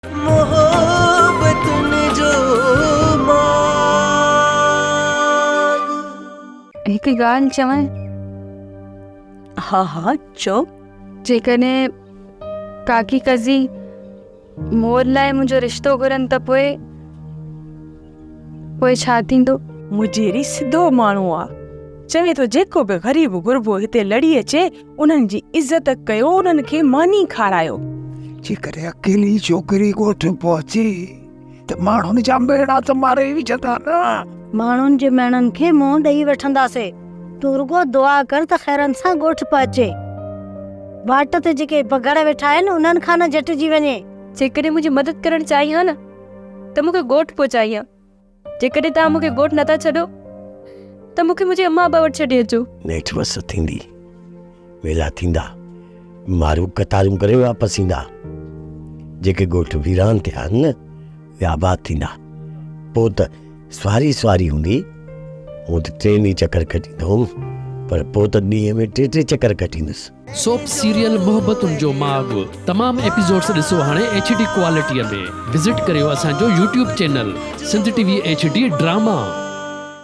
हिकु ॻाल्हि चवां? हा हा चओ। जेकॾहिं काकी कज़ी मोर लाइ मुंहिंजो रिश्तो घुरनि त पोइ छा थींदो? मुंहिंजी सिधो माण्हू आहे, चवे थो जेको बि ग़रीब गुरबो हिते लड़ी अचे उन्हनि जी इज़त कयो, उन्हनि खे मानी खारायो। जेकॾहिं अकेली छोकिरी ॻोठ पहुची त माण्हुनि जा मेणा त मारे विझंदा न। माण्हुनि जे मेणनि खे मुंहुं ॾेई वठंदासीं। तूं रुगो दुआ कर त खैरनि सां ॻोठ पहुचे। वाट ते जेके बगड़ वेठा आहिनि उन्हनि खां न झटिजी वञे। जेकॾहिं मुंहिंजी मदद करणु चाहियो न त मूंखे ॻोठ पहुचाई। जेकॾहिं तव्हां मूंखे ॻोठ नथा छॾो त मूंखे मुंहिंजे अम्मा अबा वटि छॾे अचो। नेठ वस थींदी, वेला थींदा, मारू कतारूं करे वापसि ईंदा। जेके ॻोठ वीरान थिया आहिनि न उहे आबाद थींदा। पोइ त सवारी हूंदी, हूं त 3 ॾींहं चकर कटींदुमि, पर पोइ त ॾींहं में 3 चकर कटींदुसि। सोप सीरियल मोहब्बतुनि जो माॻ तमामु एपिसोड्स ॾिसो हाणे HD क्वालिटीअ में। विज़िट करियो असांजो YouTube channel Sindh TV HD drama.